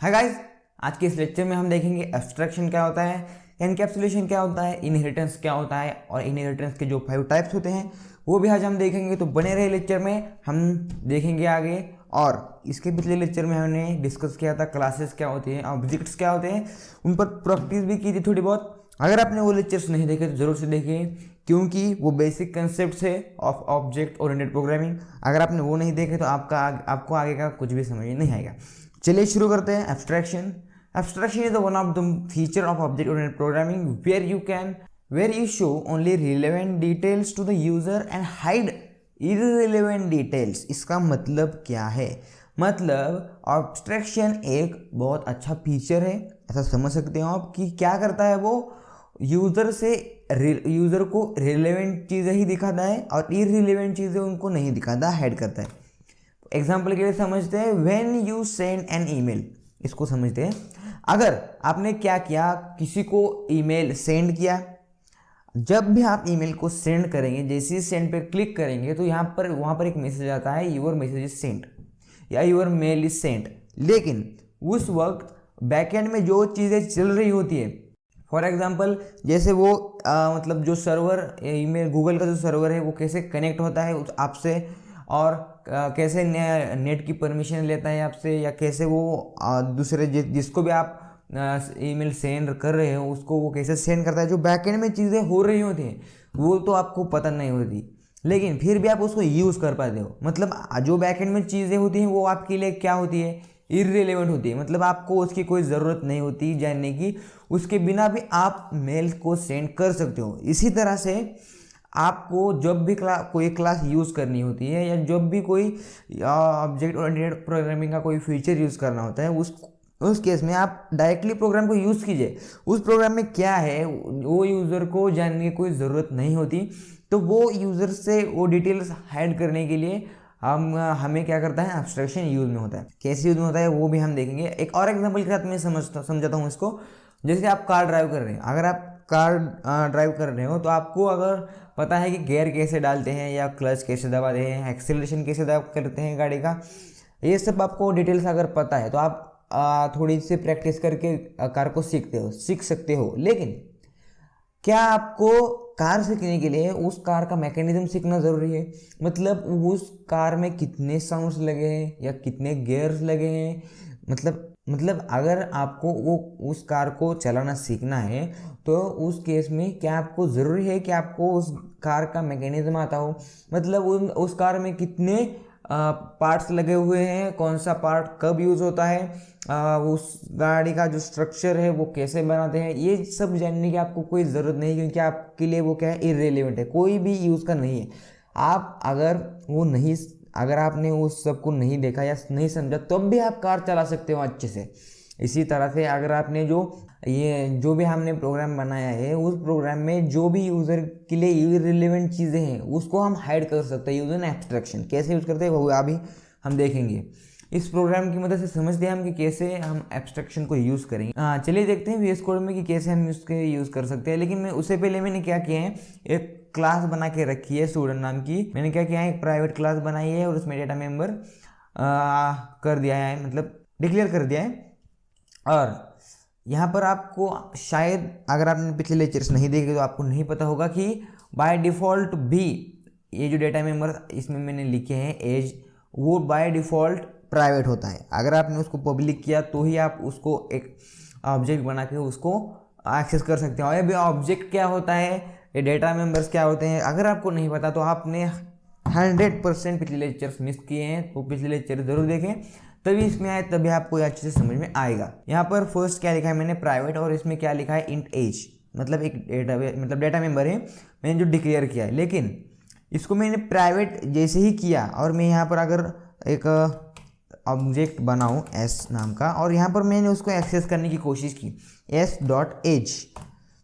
Hi guys, आज के इस लेक्चर में हम देखेंगे एब्स्ट्रैक्शन क्या होता है, एनकैप्सुलेशन क्या होता है, इनहेरिटेंस क्या होता है और इनहेरिटेंस के जो 5 टाइप्स होते हैं वो भी आज हम देखेंगे। तो बने रहे लेक्चर में, हम देखेंगे आगे। और इसके पिछले लेक्चर में हमने डिस्कस किया था क्लासेस क्या होती हैं, ऑब्जेक्ट्स क्या होते हैं, उन पर प्रैक्टिस भी की थी थोड़ी बहुत। अगर आपने वो लेक्चर्स नहीं देखे तो ज़रूर से देखें, क्योंकि वो बेसिक कंसेप्ट है ऑफ ऑब्जेक्ट ओरिएंटेड प्रोग्रामिंग। अगर आपने वो नहीं देखे तो आपको आगे का कुछ भी समझ नहीं आएगा। चलिए शुरू करते हैं। Abstraction is the one of the feature of object oriented programming where you show only relevant details to the user and hide irrelevant details. इसका मतलब क्या है? मतलब एब्स्ट्रैक्शन एक बहुत अच्छा फीचर है, ऐसा समझ सकते हो आप, कि क्या करता है वो यूज़र को रिलेवेंट चीज़ें ही दिखाता है और इररिलेवेंट चीज़ें उनको नहीं दिखाता, हाइड करता है। एग्जाम्पल के लिए समझते हैं, when you send an email. इसको समझते हैं, अगर आपने क्या किया, किसी को ईमेल सेंड किया। जब भी आप ईमेल को सेंड करेंगे, जैसे ही सेंड पे क्लिक करेंगे तो वहाँ पर एक मैसेज आता है, यूर मैसेज इज सेंट या यूर मेल इज सेंट। लेकिन उस वक्त बैकएंड में जो चीज़ें चल रही होती है, फॉर एग्जाम्पल जैसे वो मतलब जो सर्वर ईमेल गूगल का जो सर्वर है वो कैसे कनेक्ट होता है आपसे, और कैसे नेट की परमिशन लेता है आपसे, या कैसे वो दूसरे जिसको भी आप ईमेल सेंड कर रहे हो उसको वो कैसे सेंड करता है। जो बैकएंड में चीज़ें हो रही होती हैं वो तो आपको पता नहीं होती, लेकिन फिर भी आप उसको यूज़ कर पाते हो। मतलब जो बैकएंड में चीज़ें होती हैं वो आपके लिए क्या होती है, इररिलेवेंट होती है। मतलब आपको उसकी कोई ज़रूरत नहीं होती जानने की, उसके बिना भी आप मेल को सेंड कर सकते हो। इसी तरह से आपको जब भी कोई क्लास यूज़ करनी होती है, या जब भी कोई ऑब्जेक्ट ओरिएंटेड प्रोग्रामिंग का कोई फीचर यूज़ करना होता है, उस केस में आप डायरेक्टली प्रोग्राम को यूज़ कीजिए। उस प्रोग्राम में क्या है वो यूज़र को जानने की कोई ज़रूरत नहीं होती, तो वो यूज़र से वो डिटेल्स हाइड करने के लिए हमें क्या करता है, एब्स्ट्रैक्शन यूज़ में होता है। कैसे यूज़ में होता है वो भी हम देखेंगे। एक और एग्जांपल के साथ मैं समझाता हूँ इसको। जैसे आप कार ड्राइव कर रहे हैं, अगर आप कार ड्राइव कर रहे हो तो आपको अगर पता है कि गियर कैसे डालते हैं, या क्लच कैसे दबाते हैं, एक्सेलरेशन कैसे करते हैं गाड़ी का, ये सब आपको डिटेल्स अगर पता है तो आप थोड़ी सी प्रैक्टिस करके कार को सीख सकते हो। लेकिन क्या आपको कार सीखने के लिए उस कार का मैकेनिज्म सीखना ज़रूरी है? मतलब उस कार में कितने साउंड्स लगे हैं या कितने गियर्स लगे हैं, मतलब अगर आपको वो उस कार को चलाना सीखना है तो उस केस में क्या आपको ज़रूरी है कि आपको उस कार का मैकेनिज्म आता हो? मतलब उस कार में कितने पार्ट्स लगे हुए हैं, कौन सा पार्ट कब यूज़ होता है, उस गाड़ी का जो स्ट्रक्चर है वो कैसे बनाते हैं, ये सब जानने की आपको कोई ज़रूरत नहीं, क्योंकि आपके लिए वो क्या है, इररिलेवेंट है, कोई भी यूज़ का नहीं है। आप अगर आपने उस सब को नहीं देखा या नहीं समझा तब भी आप कार चला सकते हो अच्छे से। इसी तरह से अगर आपने जो भी हमने प्रोग्राम बनाया है, उस प्रोग्राम में जो भी यूज़र के लिए इररिलेवेंट चीज़ें हैं उसको हम हाइड कर सकते हैं यूज़र एब्स्ट्रैक्शन। कैसे यूज़ करते हैं वो अभी हम देखेंगे। इस प्रोग्राम की मदद से समझते हैं हम कि कैसे हम एब्स्ट्रैक्शन को यूज़ करेंगे। चलिए देखते हैं VS कोड में कि कैसे हम इसके यूज़ कर सकते हैं। लेकिन उससे पहले मैंने क्या किया है, एक क्लास बना के रखी है स्टूडेंट नाम की। मैंने क्या किया है, एक प्राइवेट क्लास बनाई है और उसमें डेटा मेंबर कर दिया है, मतलब डिक्लेयर कर दिया है। और यहाँ पर आपको शायद, अगर आपने पिछले लेक्चर्स नहीं देखे तो आपको नहीं पता होगा कि बाय डिफ़ॉल्ट भी ये जो डेटा मेंबर इसमें मैंने लिखे हैं एज, वो बाय डिफ़ॉल्ट प्राइवेट होता है। अगर आपने उसको पब्लिक किया तो ही आप उसको एक ऑब्जेक्ट बना के उसको एक्सेस कर सकते हैं। और ये भी ऑब्जेक्ट क्या होता है, ये डेटा मेंबर्स क्या होते हैं, अगर आपको नहीं पता तो आपने 100% पिछले लेक्चर्स मिस किए हैं, तो पिछले लेक्चर जरूर देखें, तभी इसमें आए, तभी आपको अच्छे से समझ में आएगा। यहाँ पर फर्स्ट क्या लिखा है मैंने, प्राइवेट, और इसमें क्या लिखा है, इंट एज, मतलब एक डेटा मेंबर है मैंने जो डिक्लेयर किया है। लेकिन इसको मैंने प्राइवेट जैसे ही किया और मैं यहाँ पर अगर एक ऑब्जेक्ट बनाऊँ एस नाम का, और यहाँ पर मैंने उसको एक्सेस करने की कोशिश की s.age,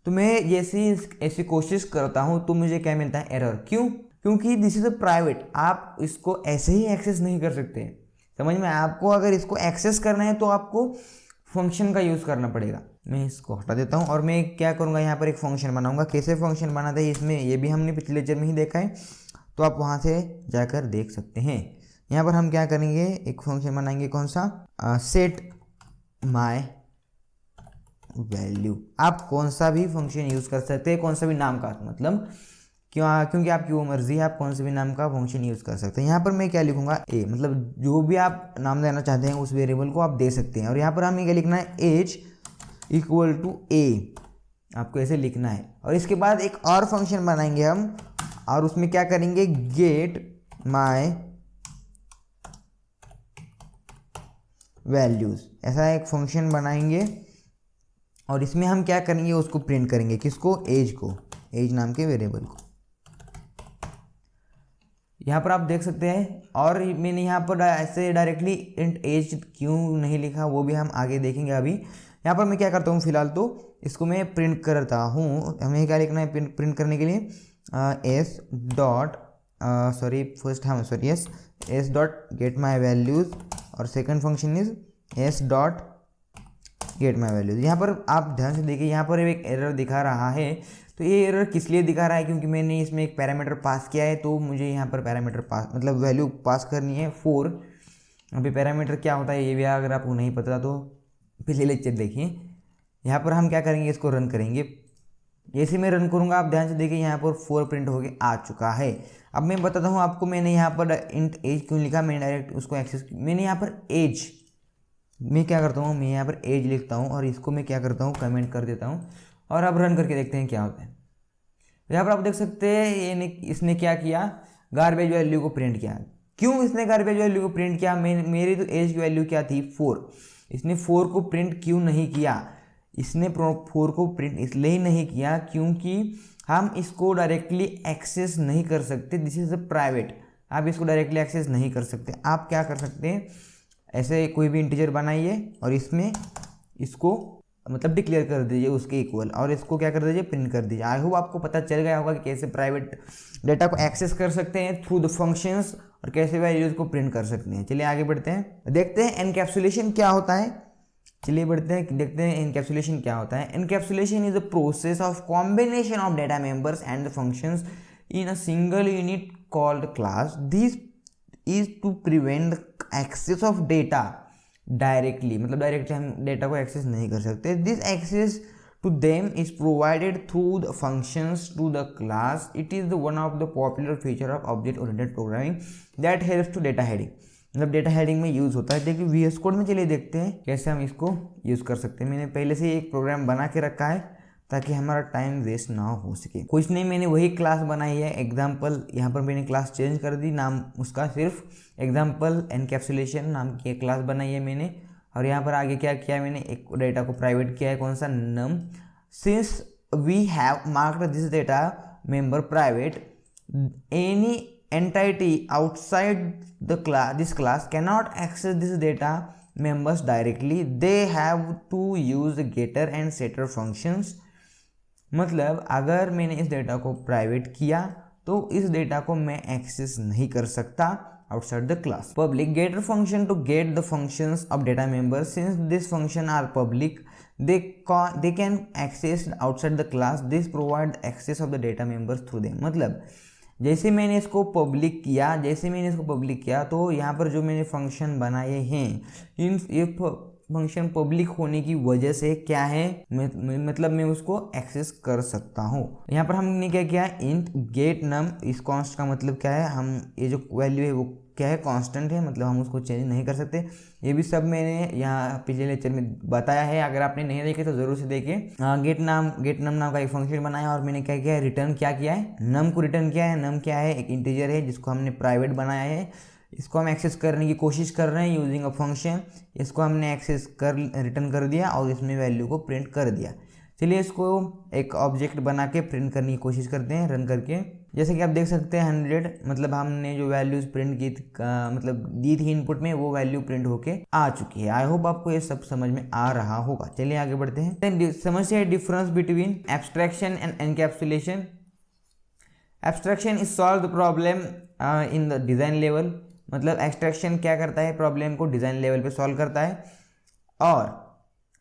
तो मैं जैसे ही ऐसी कोशिश करता हूँ तो मुझे क्या मिलता है, एरर। क्यों? क्योंकि दिस इज़ अ प्राइवेट, आप इसको ऐसे ही एक्सेस नहीं कर सकते। समझ में? आपको अगर इसको एक्सेस करना है तो आपको फंक्शन का यूज़ करना पड़ेगा। मैं इसको हटा देता हूँ और मैं क्या करूँगा, यहाँ पर एक फंक्शन बनाऊँगा। कैसे फंक्शन बनाते हैं इसमें, ये भी हमने पिछले लेक्चर में ही देखा है, तो आप वहाँ से जाकर देख सकते हैं। यहाँ पर हम क्या करेंगे, एक फंक्शन बनाएंगे, कौन सा, सेट माय वैल्यू। आप कौन सा भी फंक्शन यूज़ कर सकते हैं, कौन सा भी नाम का, मतलब क्योंकि आपकी वो मर्जी है, आप कौन से भी नाम का फंक्शन यूज़ कर सकते हैं। यहाँ पर मैं क्या लिखूंगा, ए, मतलब जो भी आप नाम देना चाहते हैं उस वेरिएबल को आप दे सकते हैं। और यहाँ पर हमें क्या लिखना है, एज इक्वल टू ए, आपको ऐसे लिखना है। और इसके बाद एक और फंक्शन बनाएंगे हम, और उसमें क्या करेंगे, गेट माय वैल्यूज़, ऐसा एक फंक्शन बनाएंगे। और इसमें हम क्या करेंगे, उसको प्रिंट करेंगे, किसको, एज को, एज नाम के वेरिएबल को। यहाँ पर आप देख सकते हैं। और मैंने यहाँ पर ऐसे डायरेक्टली इंट एज क्यों नहीं लिखा वो भी हम आगे देखेंगे। अभी यहाँ पर मैं क्या करता हूँ, फिलहाल तो इसको मैं प्रिंट करता हूँ। हमें क्या लिखना है प्रिंट करने के लिए, S dot S dot get my values, और second function is S dot get my values. यहाँ पर आप ध्यान से देखिए, यहाँ पर एक एरर दिखा रहा है। तो ये एरर किस लिए दिखा रहा है, क्योंकि मैंने इसमें एक पैरामीटर पास किया है, तो मुझे यहाँ पर पैरामीटर पास मतलब वैल्यू पास करनी है 4। अभी पैरामीटर क्या होता है ये भी अगर आपको नहीं पता तो पिछले लेक्चर देखिए। यहाँ पर हम क्या करेंगे, इसको रन करेंगे। जैसे मैं रन करूँगा आप ध्यान से देखिए, यहाँ पर 4 प्रिंट होके आ चुका है। अब मैं बताता हूँ आपको मैंने यहाँ पर इंट एज क्यों लिखा। मैंने डायरेक्ट उसको एक्सेस, मैंने यहाँ पर एज, मैं क्या करता हूँ, मैं यहाँ पर एज लिखता हूँ और इसको मैं क्या करता हूँ, कमेंट कर देता हूँ। और अब रन करके देखते हैं क्या होता है। यहाँ पर आप देख सकते हैं ये इसने क्या किया, गार्बेज वैल्यू को प्रिंट किया। क्यों इसने गार्बेज वैल्यू को प्रिंट किया, मेरी तो एज की वैल्यू क्या थी 4, इसने 4 को प्रिंट क्यों नहीं किया। इसने 4 को प्रिंट इसलिए ही नहीं किया क्योंकि हम इसको डायरेक्टली एक्सेस नहीं कर सकते, दिस इज अ प्राइवेट। आप इसको डायरेक्टली एक्सेस नहीं कर सकते। आप क्या कर सकते हैं, ऐसे कोई भी इंटीजर बनाइए और इसमें इसको मतलब डिक्लेयर कर दीजिए उसके इक्वल, और इसको क्या कर दीजिए, प्रिंट कर दीजिए। आई होप आपको पता चल गया होगा कि कैसे प्राइवेट डेटा को एक्सेस कर सकते हैं थ्रू द फंक्शंस, और कैसे वैल्यूज को प्रिंट कर सकते हैं। चलिए आगे बढ़ते हैं, देखते हैं एनकैप्सुलेशन क्या होता है। चलिए बढ़ते हैं, देखते हैं एनकैप्सुलेशन क्या होता है। Encapsulation is a process of combination of data members and the functions in a single unit called class. This is to prevent access of data directly, मतलब डायरेक्टली हम डेटा को एक्सेस नहीं कर सकते। This access to them is provided through the functions to the class. It is the one of the popular feature of object oriented programming that helps to data heading, मतलब data heading में use होता है। देखिए VS code में चलिए देखते हैं कैसे हम इसको यूज़ कर सकते हैं। मैंने पहले से एक प्रोग्राम बना के रखा है ताकि हमारा टाइम वेस्ट ना हो सके। कुछ नहीं, मैंने वही क्लास बनाई है एग्जाम्पल, यहाँ पर मैंने क्लास चेंज कर दी, नाम उसका सिर्फ एग्जाम्पल एनकैप्सुलेशन नाम की एक क्लास बनाई है मैंने। और यहाँ पर आगे क्या किया मैंने, एक डेटा को प्राइवेट किया है, कौन सा, नम। Since we have marked this data member private, any entity outside this class cannot access this data members directly. They have to use getter and setter functions. मतलब अगर मैंने इस डेटा को प्राइवेट किया तो इस डेटा को मैं एक्सेस नहीं कर सकता outside the class. Public getter function to get the functions of data members. Since this function are public, they can access outside the class. This provide access of the data members through them. मतलब जैसे मैंने इसको public किया तो यहाँ पर जो मैंने फंक्शन बनाए हैं ये फंक्शन पब्लिक होने की वजह से क्या है, मतलब मैं उसको एक्सेस कर सकता हूँ। यहाँ पर हमने क्या किया, इंट गेट नम, इस कॉन्स्ट का मतलब क्या है, हम ये जो वैल्यू है वो क्या है, कांस्टेंट है, मतलब हम उसको चेंज नहीं कर सकते। ये भी सब मैंने यहाँ पिछले लेक्चर में बताया है, अगर आपने नहीं देखे तो ज़रूर से देखें। गेट नम नाम का एक फंक्शन बनाया और मैंने क्या किया है, रिटर्न क्या किया है, नम को रिटर्न किया है। नम क्या है, एक इंटीजर है जिसको हमने प्राइवेट बनाया है, इसको हम एक्सेस करने की कोशिश कर रहे हैं यूजिंग अ फंक्शन। इसको हमने एक्सेस कर रिटर्न कर दिया और इसमें वैल्यू को प्रिंट कर दिया। चलिए इसको एक ऑब्जेक्ट बना के प्रिंट करने की कोशिश करते हैं रन करके। जैसे कि आप देख सकते हैं 100, मतलब हमने जो वैल्यूज प्रिंट की मतलब दी थी इनपुट में, वो वैल्यू प्रिंट होके आ चुकी है। आई होप आपको ये सब समझ में आ रहा होगा। चलिए आगे बढ़ते हैं, समझते हैं difference between abstraction and encapsulation. Abstraction is solve the problem in the design level, मतलब एब्स्ट्रैक्शन क्या करता है, प्रॉब्लम को डिज़ाइन लेवल पे सॉल्व करता है, और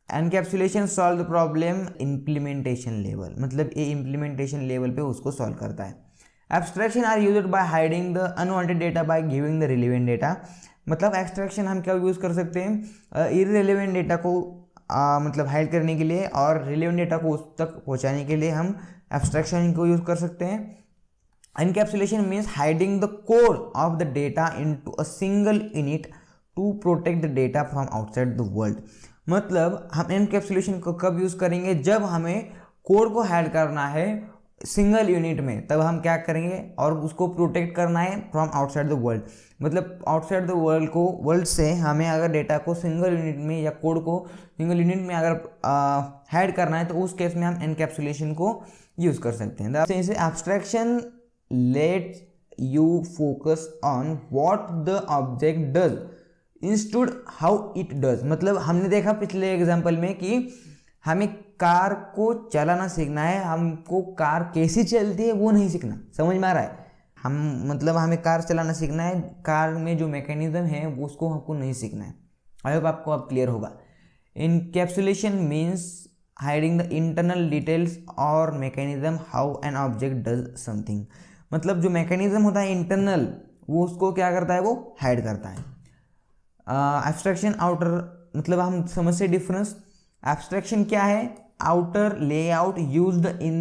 encapsulation solve the problem implementation level, मतलब ये इम्प्लीमेंटेशन लेवल पे उसको सॉल्व करता है। Abstraction are used by hiding the unwanted data by giving the relevant data, मतलब एक्सट्रैक्शन हम क्या यूज़ कर सकते हैं, इररिलेवेंट डेटा को मतलब हाइड करने के लिए और रिलेवेंट डेटा को उस तक पहुंचाने के लिए हम एब्स्ट्रैक्शन को यूज़ कर सकते हैं। Encapsulation means hiding the core of the data into a single unit to protect the data from outside the world. मतलब हम एनकैप्सुलेशन को कब यूज़ करेंगे, जब हमें कोड को हाइड करना है सिंगल यूनिट में, तब हम क्या करेंगे और उसको प्रोटेक्ट करना है फ्रॉम आउटसाइड द वर्ल्ड। मतलब आउटसाइड द वर्ल्ड से हमें अगर डेटा को सिंगल यूनिट में या कोड को सिंगल यूनिट में अगर हाइड करना है तो उस केस में हम एनकैप्सुलेशन को यूज़ कर सकते हैं। जैसे abstraction let's you focus on what the object does instead how it does. मतलब हमने देखा पिछले एग्जाम्पल में कि हमें कार को चलाना सीखना है, हमको कार कैसी चलती है वो नहीं सीखना। समझ में आ रहा है? मतलब हमें कार चलाना सीखना है, कार में जो मैकेनिज्म है वो उसको हमको नहीं सीखना है। आई होप आपको अब क्लियर होगा। Encapsulation means hiding the internal details और mechanism how an object does something. मतलब जो मैकेनिज्म होता है इंटरनल, वो उसको क्या करता है, वो हाइड करता है। एब्स्ट्रैक्शन आउटर, मतलब हम समझते डिफरेंस। एब्स्ट्रैक्शन क्या है? Outer layout used in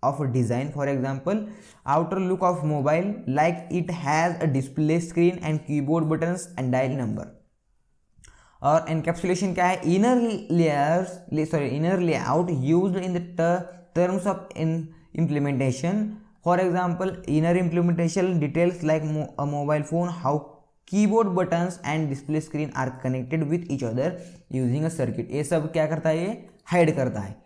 of a design, for example outer look of mobile like it has a display screen and keyboard buttons and dial number। और encapsulation क्या है? inner layout used in the terms of implementation, for example inner implementation details like a mobile phone, how keyboard buttons and display screen are connected with each other using a circuit। ये सब क्या करता है? ये hide करता है।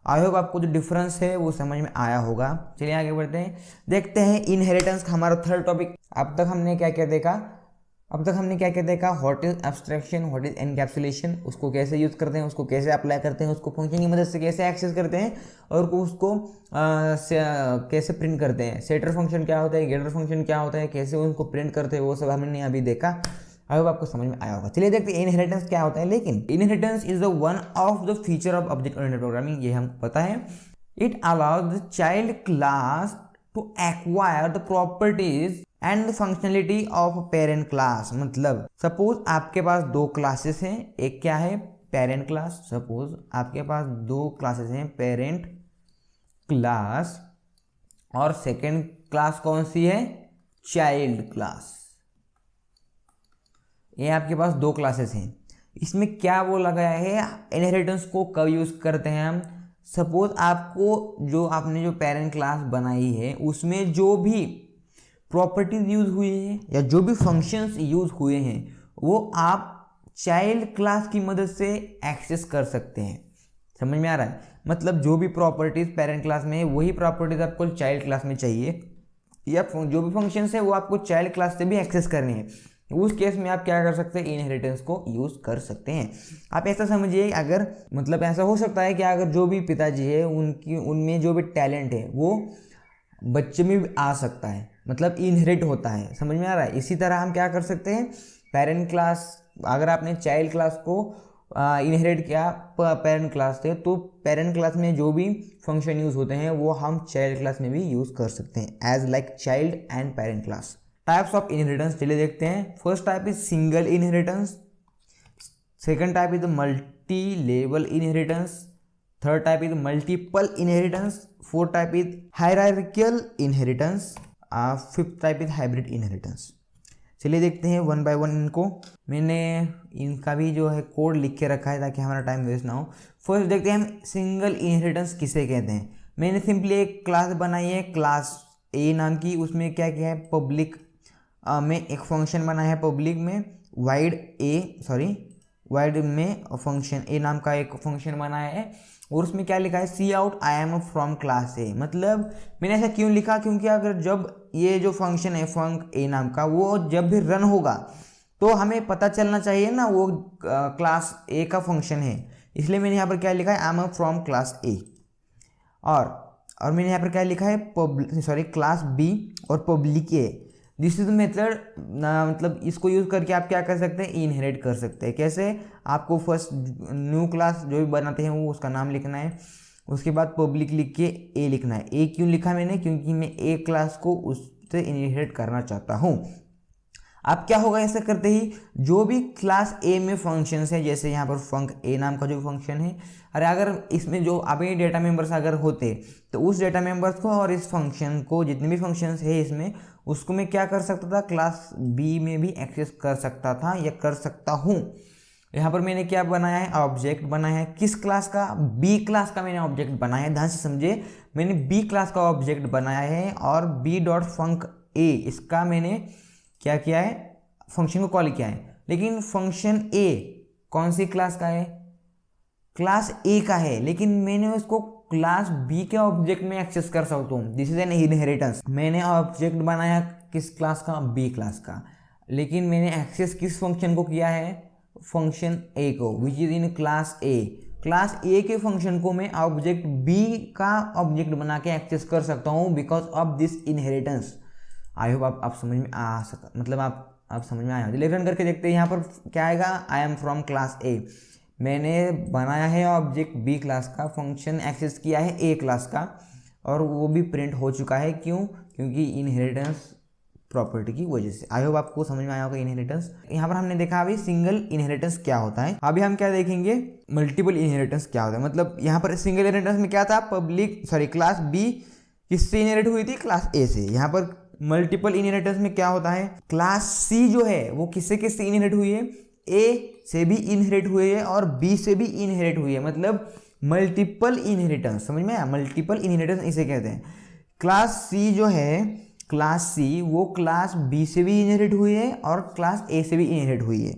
I hope आपको जो डिफरेंस है वो समझ में आया होगा। चलिए आगे बढ़ते हैं, देखते हैं इनहेरिटेंस का हमारा थर्ड टॉपिक। अब तक हमने क्या क्या देखा? What is abstraction, what is encapsulation, उसको कैसे यूज़ करते हैं, उसको कैसे अप्लाई करते हैं, उसको फंक्शन की मदद से कैसे एक्सेस करते हैं और उसको कैसे प्रिंट करते हैं। सेटर फंक्शन क्या होता है, गेटर फंक्शन क्या होता है, कैसे उनको प्रिंट करते हैं, वो सब हमने अभी देखा। आई होप आपको समझ में आया होगा। चलिए देखते हैं इनहेरिटेंस क्या होता है। लेकिन inheritance is the one of the feature of object oriented programming, ये हमको पता है। It allows the child class to acquire the properties and the functionality of parent class. मतलब सपोज आपके पास दो क्लासेस हैं, एक क्या है? Parent class. सपोज आपके पास दो क्लासेस हैं, पेरेंट क्लास, और सेकेंड क्लास कौन सी है? Child class. ये आपके पास दो क्लासेस हैं। इसमें क्या वो लगाया है? इनहेरिटेंस को कब यूज़ करते हैं हम? सपोज आपने जो पेरेंट क्लास बनाई है उसमें जो भी प्रॉपर्टीज यूज़ हुई हैं या जो भी फंक्शंस यूज़ हुए हैं वो आप चाइल्ड क्लास की मदद से एक्सेस कर सकते हैं। समझ में आ रहा है? मतलब जो भी प्रॉपर्टीज पेरेंट क्लास में है वही प्रॉपर्टीज आपको चाइल्ड क्लास में चाहिए, या जो भी फंक्शंस है वो आपको चाइल्ड क्लास से भी एक्सेस करनी है। उस केस में आप क्या कर सकते हैं? इनहेरिटेंस को यूज़ कर सकते हैं। आप ऐसा समझिए, अगर मतलब ऐसा हो सकता है कि अगर जो भी पिताजी है उनमें जो भी टैलेंट है वो बच्चे में भी आ सकता है, मतलब इनहेरिट होता है। समझ में आ रहा है? इसी तरह हम क्या कर सकते हैं, पेरेंट क्लास, अगर आपने चाइल्ड क्लास को इनहेरिट किया पेरेंट क्लास से, तो पेरेंट क्लास में जो भी फंक्शन यूज़ होते हैं वो हम चाइल्ड क्लास में भी यूज़ कर सकते हैं, as like child and parent class. Types of inheritance चलिए देखते हैं। First type is single inheritance, second type is multi level inheritance, third type is multiple inheritance, fourth type is hierarchical inheritance, fifth type is hybrid inheritance. चलिए देखते हैं one by one इनको। मैंने इनका भी जो है कोड लिख के रखा है ताकि हमारा टाइम वेस्ट ना हो। फर्स्ट देखते हैं हम सिंगल इनहेरिटेंस किसे कहते हैं। मैंने सिंपली एक क्लास बनाई है, क्लास ए नाम की, उसमें क्या किया है, पब्लिक में एक फंक्शन बनाया है, पब्लिक में वाइड में फंक्शन ए नाम का एक फंक्शन बनाया है, और उसमें क्या लिखा है, cout I am from class A. मतलब मैंने ऐसा क्यों लिखा, क्योंकि अगर जब ये जो फंक्शन है फंक ए नाम का, वो जब भी रन होगा तो हमें पता चलना चाहिए ना वो क्लास ए का फंक्शन है, इसलिए मैंने यहाँ पर क्या लिखा है, आई एम फ्रॉम क्लास ए। और मैंने यहाँ पर क्या लिखा है, क्लास बी और public A. This is method, मतलब इसको यूज़ करके आप क्या कर सकते हैं, इनहेरिट कर सकते हैं। कैसे? आपको फर्स्ट न्यू क्लास जो भी बनाते हैं वो उसका नाम लिखना है, उसके बाद पब्लिक लिख के ए लिखना है। ए क्यों लिखा मैंने? क्योंकि मैं ए क्लास को उससे इनहेरिट करना चाहता हूँ। अब क्या होगा ऐसा करते ही, जो भी क्लास ए में फंक्शंस है, जैसे यहाँ पर फंक ए नाम का जो फंक्शन है, अरे अगर इसमें जो अभी डेटा मेंबर्स अगर होते तो उस डेटा मेंबर्स को और इस फंक्शन को, जितने भी फंक्शंस है इसमें, उसको मैं क्या कर सकता था, क्लास बी में भी एक्सेस कर सकता था या कर सकता हूँ। यहाँ पर मैंने क्या बनाया है, ऑब्जेक्ट बनाया है, किस क्लास का, बी क्लास का मैंने ऑब्जेक्ट बनाया है। ध्यान से समझे, मैंने बी क्लास का ऑब्जेक्ट बनाया है और बी डॉट फंक ए, इसका मैंने क्या किया है, फंक्शन को कॉल किया है। लेकिन फंक्शन ए कौन सी क्लास का है, क्लास ए का है, लेकिन मैंने उसको क्लास बी के ऑब्जेक्ट में एक्सेस कर सकता हूँ। This is an inheritance. मैंने ऑब्जेक्ट बनाया किस क्लास का, बी क्लास का, लेकिन मैंने एक्सेस किस फंक्शन को किया है, फंक्शन ए को, which is in class A. Class ए के फंक्शन को मैं ऑब्जेक्ट बी का ऑब्जेक्ट बना के एक्सेस कर सकता हूँ because of this inheritance. I hope आप समझ में आ सक मतलब आप समझ में आया हो। रन करके देखते हैं, यहाँ पर क्या आएगा, आई एम फ्रॉम क्लास ए। मैंने बनाया है ऑब्जेक्ट बी क्लास का, फंक्शन एक्सेस किया है ए क्लास का, और वो भी प्रिंट हो चुका है। क्यों, क्योंकि इनहेरिटेंस प्रॉपर्टी की वजह से। आई होप आपको समझ में आया होगा इनहेरिटेंस। यहाँ पर हमने देखा अभी सिंगल इनहेरिटेंस क्या होता है। अभी हम क्या देखेंगे, मल्टीपल इनहेरिटेंस क्या होता है। मतलब यहाँ पर सिंगल इनहेरिटेंस में क्या था, क्लास बी किससे इनहेरिट हुई थी, क्लास ए से। यहाँ पर मल्टीपल इनहेरिटेंस में क्या होता है, क्लास सी जो है वो किससे किससे इनहेरिट हुई है, ए से भी इनहेरिट हुई है और बी से भी इनहेरिट हुई है। मतलब मल्टीपल इनहेरिटेंस, समझ में आया, मल्टीपल इनहेरिटेंस इसे कहते हैं। क्लास सी जो है, क्लास सी वो क्लास बी से भी इनहेरिट हुई है और क्लास ए से भी इनहेरिट हुई है।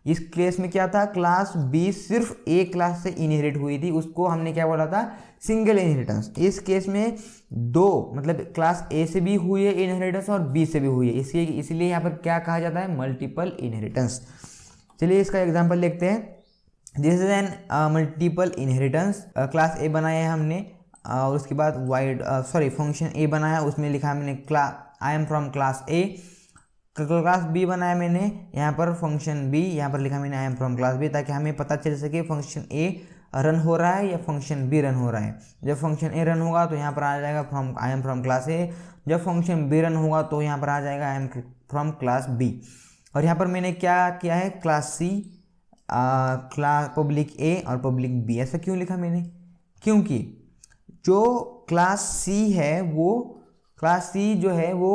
इस केस में क्या था, क्लास बी सिर्फ ए क्लास से इनहेरिट हुई थी, उसको हमने क्या बोला था, सिंगल इनहेरिटेंस। इस केस में दो, मतलब क्लास ए से भी हुई है इनहेरिटेंस और बी से भी हुई है, इसलिए यहाँ पर क्या कहा जाता है, मल्टीपल इनहेरिटेंस। चलिए इसका एग्जांपल देखते हैं। This is an multiple inheritance. Class ए बनाया है हमने और उसके बाद फंक्शन ए बनाया, उसमें लिखा मैंने I am from class A. Class B बनाया मैंने, यहाँ पर फंक्शन बी, यहाँ पर लिखा मैंने I am from class B, ताकि हमें पता चल सके फंक्शन ए रन हो रहा है या फंक्शन बी रन हो रहा है। जब फंक्शन ए रन होगा तो यहाँ पर आ जाएगा आई एम फ्रॉम क्लास ए, जब फंक्शन बी रन होगा तो यहाँ पर आ जाएगा I am from class B. और यहाँ पर मैंने क्या किया है, class C, class public A और पब्लिक बी। ऐसा क्यों लिखा मैंने, क्योंकि जो क्लास सी है वो, क्लास सी जो है वो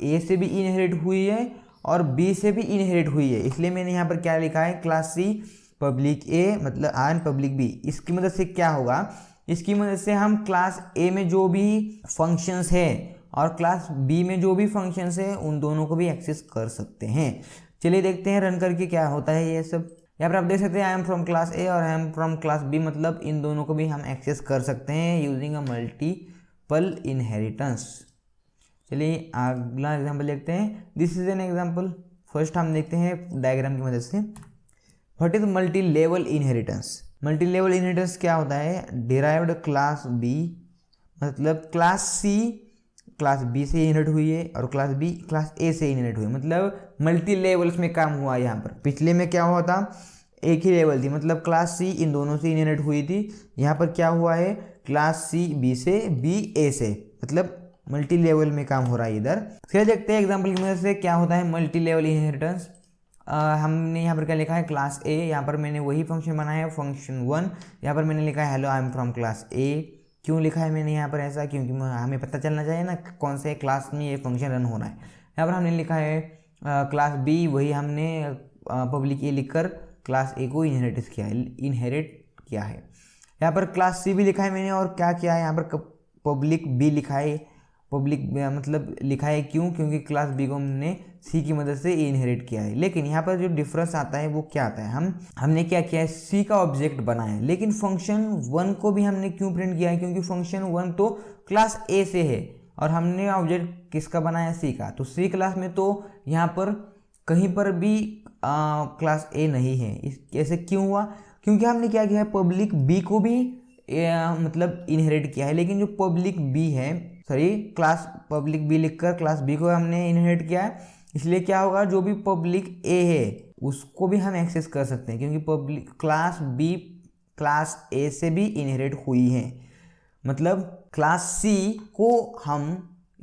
ए से भी इनहेरिट हुई है और बी से भी इनहेरिट हुई है, इसलिए मैंने यहाँ पर क्या लिखा है, क्लास सी पब्लिक ए मतलब एंड पब्लिक बी। इसकी मदद से क्या होगा, इसकी मदद से हम क्लास ए में जो भी फंक्शंस है और क्लास बी में जो भी फंक्शंस है उन दोनों को भी एक्सेस कर सकते हैं। चलिए देखते हैं रन करके क्या होता है ये सब। यहाँ पर आप देख सकते हैं I am from class A और I am from class B, मतलब इन दोनों को भी हम एक्सेस कर सकते हैं यूजिंग अ मल्टीपल इनहेरिटेंस। चलिए अगला एग्जाम्पल देखते हैं। This is an example. First हम देखते हैं डायग्राम की मदद से, what is multi level inheritance. Multi level inheritance क्या होता है, डिराइव्ड क्लास बी, मतलब क्लास सी क्लास बी से इनहेरिट हुई है और क्लास बी क्लास ए से इनहेरिट हुई है, मतलब मल्टी लेवल्स में काम हुआ है। यहाँ पर पिछले में क्या हुआ था, एक ही लेवल थी, मतलब क्लास सी इन दोनों से इनहेरिट हुई थी। यहाँ पर क्या हुआ है, क्लास सी बी से, बी ए से, मतलब मल्टी लेवल में काम हो रहा है इधर। फिर देखते हैं एग्जाम्पल की मदद से क्या होता है मल्टी लेवल इनहेरिटेंस। हमने यहाँ पर क्या लिखा है, क्लास ए, यहाँ पर मैंने वही फंक्शन बनाया है फंक्शन 1। यहाँ पर मैंने लिखा है hello I am from class ए। क्यों लिखा है मैंने यहाँ पर ऐसा, क्योंकि हमें पता चलना चाहिए ना कौन से क्लास में ये फंक्शन रन हो रहा है। यहाँ पर हमने लिखा है क्लास बी, वही हमने पब्लिक ए लिखकर क्लास ए को इनहेरिट किया है। यहाँ पर क्लास सी भी लिखा है मैंने, और क्या किया है यहाँ पर पब्लिक बी लिखा है। पब्लिक मतलब लिखा है क्यों, क्योंकि क्लास बी को हमने सी की मदद से इनहेरिट किया है। लेकिन यहाँ पर जो डिफरेंस आता है वो क्या आता है, हमने क्या किया है, सी का ऑब्जेक्ट बनाया है, लेकिन फंक्शन 1 को भी हमने क्यों प्रिंट किया है, क्योंकि फंक्शन 1 तो क्लास ए से है और हमने ऑब्जेक्ट किसका बनाया, सी का। तो सी क्लास में तो यहाँ पर कहीं पर भी क्लास ए नहीं है। ऐसे क्यों हुआ, क्योंकि हमने क्या किया है, पब्लिक बी को भी मतलब इनहेरिट किया है, लेकिन जो पब्लिक बी है, क्लास पब्लिक बी लिखकर क्लास बी को हमने इनहेरिट किया है, इसलिए क्या होगा, जो भी पब्लिक ए है उसको भी हम एक्सेस कर सकते हैं, क्योंकि public class B class A से भी इनहेरिट हुई है। मतलब क्लास सी को हम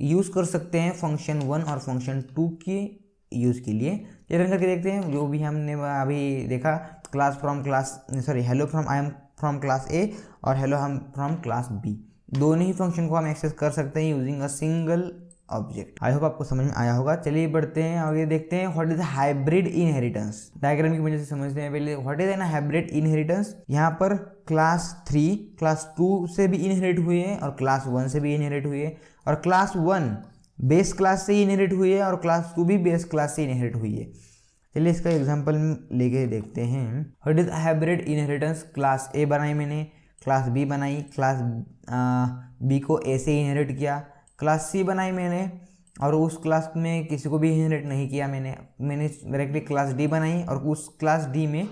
यूज़ कर सकते हैं फंक्शन 1 और फंक्शन 2 की यूज़ के लिए। ये रन करके देखते हैं। जो भी हमने अभी देखा, class from class hello from I am from class A और हेलो हम फ्रॉम क्लास बी, दोनों ही फंक्शन को हम एक्सेस कर सकते हैं using a single object. I hope आपको समझ में आया होगा। चलिए बढ़ते हैं आगे, देखते हैं what is hybrid inheritance. Diagram की वजह से समझते हैं पहले what is an hybrid inheritance. यहाँ पर क्लास 3 क्लास 2 से भी इनहेरिट हुए हैं और क्लास 1 से भी इनहेरिट हुए हैं, और क्लास 1 बेस क्लास से इनहेरिट हुई है और क्लास 2 भी बेस क्लास से इनहेरिट हुई है। चलिए इसका एग्जांपल लेके देखते हैं। What is hybrid inheritance. Class ए बनाई मैंने, क्लास बी बनाई, क्लास बी को ए से इनहेरिट किया, क्लास सी बनाई मैंने और उस क्लास में किसी को भी इनहेरिट नहीं किया मैंने डायरेक्टली क्लास डी बनाई और उस क्लास डी में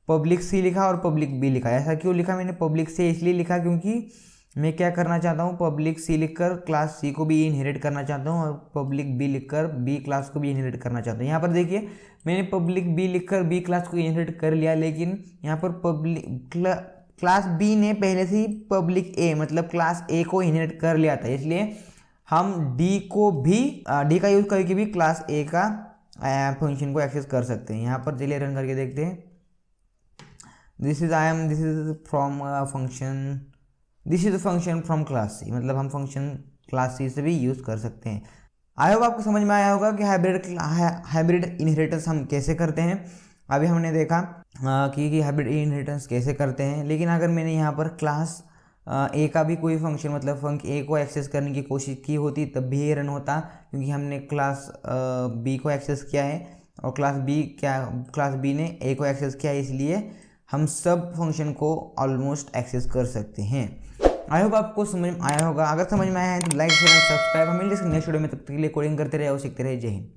पब्लिक सी लिखा और पब्लिक बी लिखा। ऐसा क्यों लिखा मैंने पब्लिक से, इसलिए लिखा क्योंकि मैं क्या करना चाहता हूँ, पब्लिक सी लिखकर क्लास सी को भी इनहेरिट करना चाहता हूँ और पब्लिक बी लिखकर बी क्लास को भी इनहेरिट करना चाहता हूँ। यहाँ पर देखिए मैंने पब्लिक बी लिखकर बी क्लास को इनहेरिट कर लिया, लेकिन यहाँ पर पब्लिक क्लास बी ने पहले से ही पब्लिक ए मतलब क्लास ए को इनहेरिट कर लिया था, इसलिए हम डी को भी डी का यूज़ करके भी क्लास ए का फंक्शन को एक्सेस कर सकते हैं। यहाँ पर चलिए रन करके देखते हैं। This is from function, this is function from class C, मतलब हम फंक्शन क्लास सी से भी यूज़ कर सकते हैं। आई होप आपको समझ में आया होगा कि हाइब्रिड इनहेरिटेंस हम कैसे करते हैं। अभी हमने देखा कि हाइब्रिड इनहेरिटेंस कैसे करते हैं, लेकिन अगर मैंने यहाँ पर क्लास ए का भी कोई फंक्शन मतलब फंक्शन ए को एक्सेस करने की कोशिश की होती तब भी ये रन होता, क्योंकि हमने क्लास बी को एक्सेस किया है और क्लास बी ने ए को एक्सेस किया है, इसलिए हम सब फंक्शन को ऑलमोस्ट एक्सेस कर सकते हैं। आई होप आपको समझ में आया होगा। अगर समझ में आया है तो लाइक शेयर एंड सब्सक्राइब। हम मिलते हैं नेक्स्ट वीडियो में, तब तक के लिए कोडिंग करते रहे और सीखते रहे। जय हिंद।